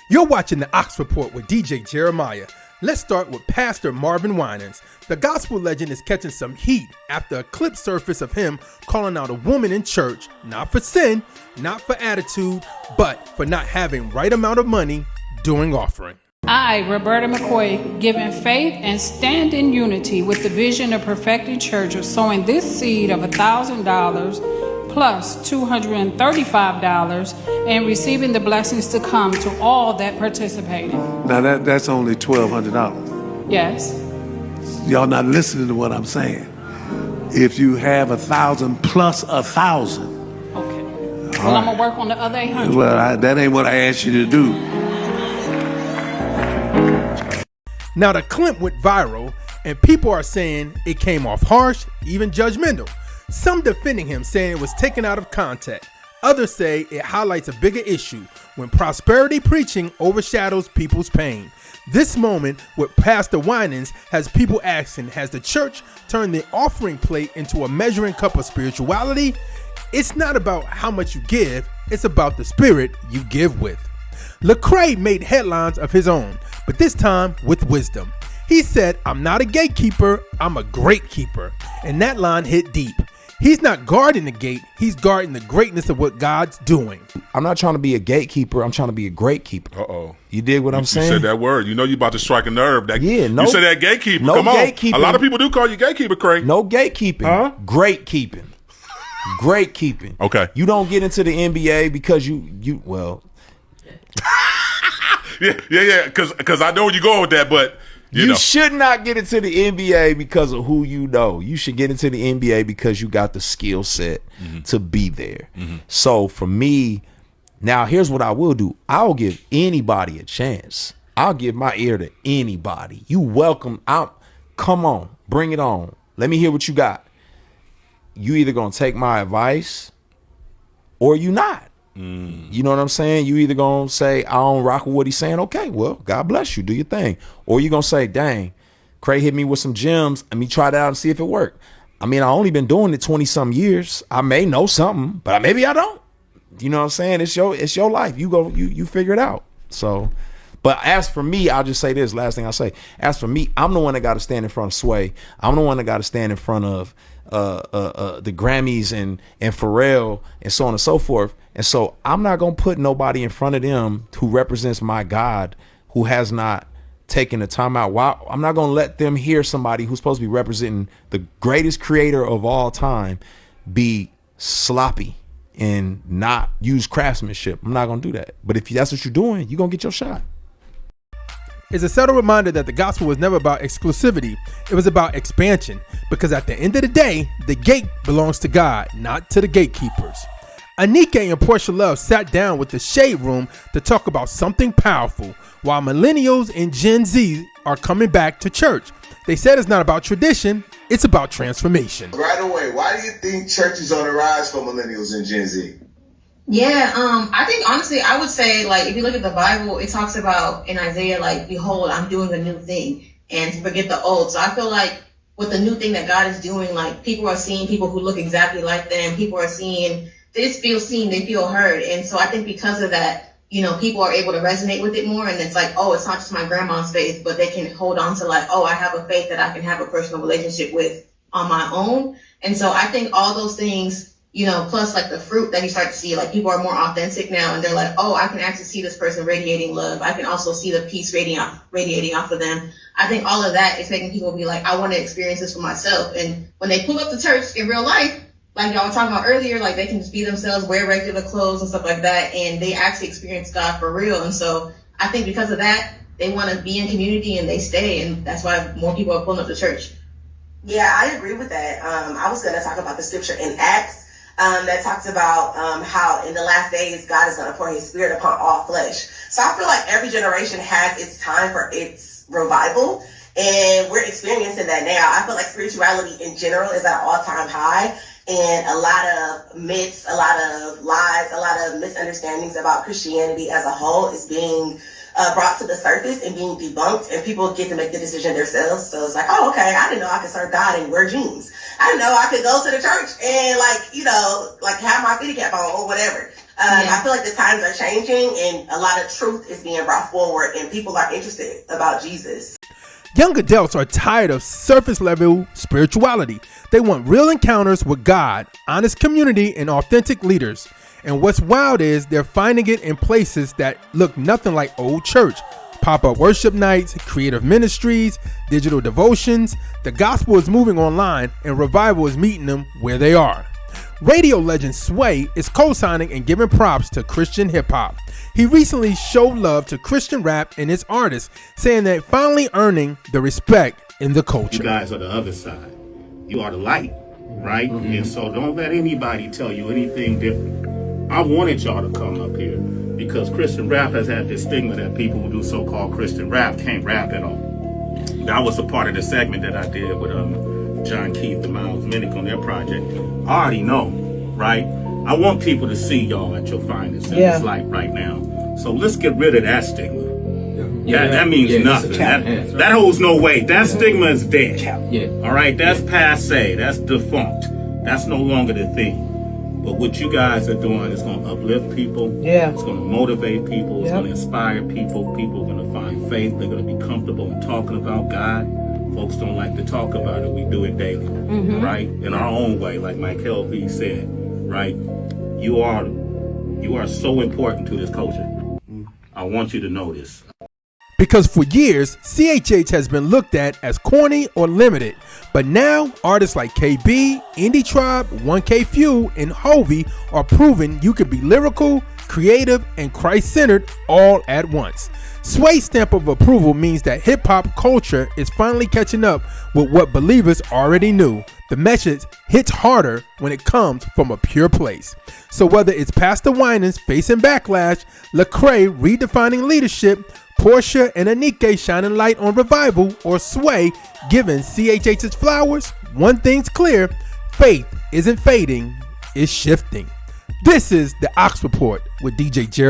You're watching the Aux Report with DJ Jeremiah. Let's start with Pastor Marvin Winans. The gospel legend is catching some heat after a clip surfaced of him calling out a woman in church, not for sin, not for attitude, but for not having right amount of money during offering. I, Roberta McCoy, give in faith and stand in unity with the vision of Perfecting Church of sowing this seed of $1,000 plus $235 and receiving the blessings to come to all that participated. Now that's only $1,200. Yes. Y'all not listening to what I'm saying. If you have 1,000 plus 1,000. Okay. Well, I'm gonna work on the other 800. Well, that ain't what I asked you to do. Now the clip went viral and people are saying it came off harsh, even judgmental. Some defending him, saying it was taken out of context. Others say it highlights a bigger issue when prosperity preaching overshadows people's pain. This moment with Pastor Winans has people asking, has the church turned the offering plate into a measuring cup of spirituality? It's not about how much you give, it's about the spirit you give with. Lecrae made headlines of his own, but this time with wisdom. He said, "I'm not a gatekeeper, I'm a great keeper." And that line hit deep. He's not guarding the gate, he's guarding the greatness of what God's doing. I'm not trying to be a gatekeeper, I'm trying to be a great keeper. Uh-oh. You dig what I'm saying? You said that word. You know you about to strike a nerve. You said that gatekeeper. No Come on. gatekeeping. A lot of people do call you gatekeeper, Craig. No gatekeeping. Huh? Great keeping. Great keeping. Okay. You don't get into the NBA because you Yeah. Because I know where you're going with that, but you know. should not get into the NBA because of who you know. You should get into the NBA because you got the skill set to be there. Mm-hmm. So for me, now here's what I will do. I'll give anybody a chance. I'll give my ear to anybody. You welcome out. Come on, bring it on. Let me hear what you got. You either gonna take my advice or you not. You know what I'm saying? You either gonna say, I don't rock with what he's saying. Okay, well, God bless you. Do your thing. Or you gonna say, dang, Craig hit me with some gems. Let me try that out and see if it worked. I mean, I only been doing it 20-some years. I may know something, but maybe I don't. You know what I'm saying? It's your life. You figure it out. So, but as for me, I'll just say this, last thing I'll say. As for me, I'm the one that got to stand in front of Sway. I'm the one that got to stand in front of the Grammys and Pharrell and so on and so forth. And so I'm not going to put nobody in front of them who represents my God, who has not taken the time out. I'm not going to let them hear somebody who's supposed to be representing the greatest creator of all time be sloppy and not use craftsmanship. I'm not going to do that. But if that's what you're doing, you're going to get your shot. It's a subtle reminder that the gospel was never about exclusivity. It was about expansion, because at the end of the day, the gate belongs to God, not to the gatekeepers. Anike and Porsha Love sat down with the Shade Room to talk about something powerful, while Millennials and Gen Z are coming back to church. They said it's not about tradition, it's about transformation. Right away, why do you think church is on the rise for Millennials and Gen Z? Yeah, I think honestly, I would say, like, if you look at the Bible, it talks about in Isaiah, like, behold, I'm doing a new thing, and forget the old. So I feel like with the new thing that God is doing, like, people are seeing people who look exactly like them. People are seeing, they just feel seen, they feel heard. And so I think because of that, you know, people are able to resonate with it more. And it's like, oh, it's not just my grandma's faith, but they can hold on to, like, oh, I have a faith that I can have a personal relationship with on my own. And so I think all those things, you know, plus like the fruit that you start to see, like, people are more authentic now, and they're like, oh, I can actually see this person radiating love. I can also see the peace radiating off of them. I think all of that is making people be like, I want to experience this for myself. And when they pull up to church in real life, like y'all were talking about earlier, like, they can just be themselves, wear regular clothes and stuff like that, and they actually experience God for real. And so I think because of that, they want to be in community and they stay, and that's why more people are pulling up to church. Yeah, I agree with that. I was going to talk about the scripture in Acts that talks about how in the last days God is going to pour his spirit upon all flesh. So I feel like every generation has its time for its revival, and we're experiencing that now. I feel like spirituality in general is at an all-time high, and a lot of myths, a lot of lies, a lot of misunderstandings about Christianity as a whole is being brought to the surface and being debunked, and people get to make the decision themselves. So it's like, oh, okay, I didn't know I could serve God and wear jeans. I didn't know I could go to the church and, like, you know, like, have my fitty cap on or whatever. I feel like the times are changing and a lot of truth is being brought forward and people are interested about Jesus. Young adults are tired of surface level spirituality. They want real encounters with God, honest community, and authentic leaders. And what's wild is they're finding it in places that look nothing like old church. Pop-up worship nights, creative ministries, digital devotions. The gospel is moving online and revival is meeting them where they are. Radio legend Sway is co-signing and giving props to Christian hip-hop. He recently showed love to Christian rap and its artists, saying that finally earning the respect in the culture. You guys are the other side. You are the light, right? And so don't let anybody tell you anything different. I wanted y'all to come up here because Christian rap has had this stigma that people who do so-called Christian rap can't rap at all. That was a part of the segment that I did with John Keith and Miles Minnick on their project. I already know, right? I want people to see y'all at your finest in this life right now. So let's get rid of that stigma. That means nothing. That holds no weight. That stigma is dead. All right, that's passe. That's defunct. That's no longer the thing. But what you guys are doing is going to uplift people. It's going to motivate people. It's going to inspire people. People are going to find faith. They're going to be comfortable in talking about God. Folks don't like to talk about it. We do it daily, right? In our own way, like Mike LV said, right? You are so important to this culture. I want you to know this. Because for years, CHH has been looked at as corny or limited. But now, artists like KB, Indie Tribe, 1K Fuel, and Hovey are proving you can be lyrical, creative, and Christ-centered all at once. Sway's stamp of approval means that hip-hop culture is finally catching up with what believers already knew. The message hits harder when it comes from a pure place. So whether it's Pastor Winans facing backlash, Lecrae redefining leadership, Porsha and Anike shining light on revival, or Sway giving CHH's flowers, one thing's clear: faith isn't fading, it's shifting. This is the Aux Report with DJ Jerry.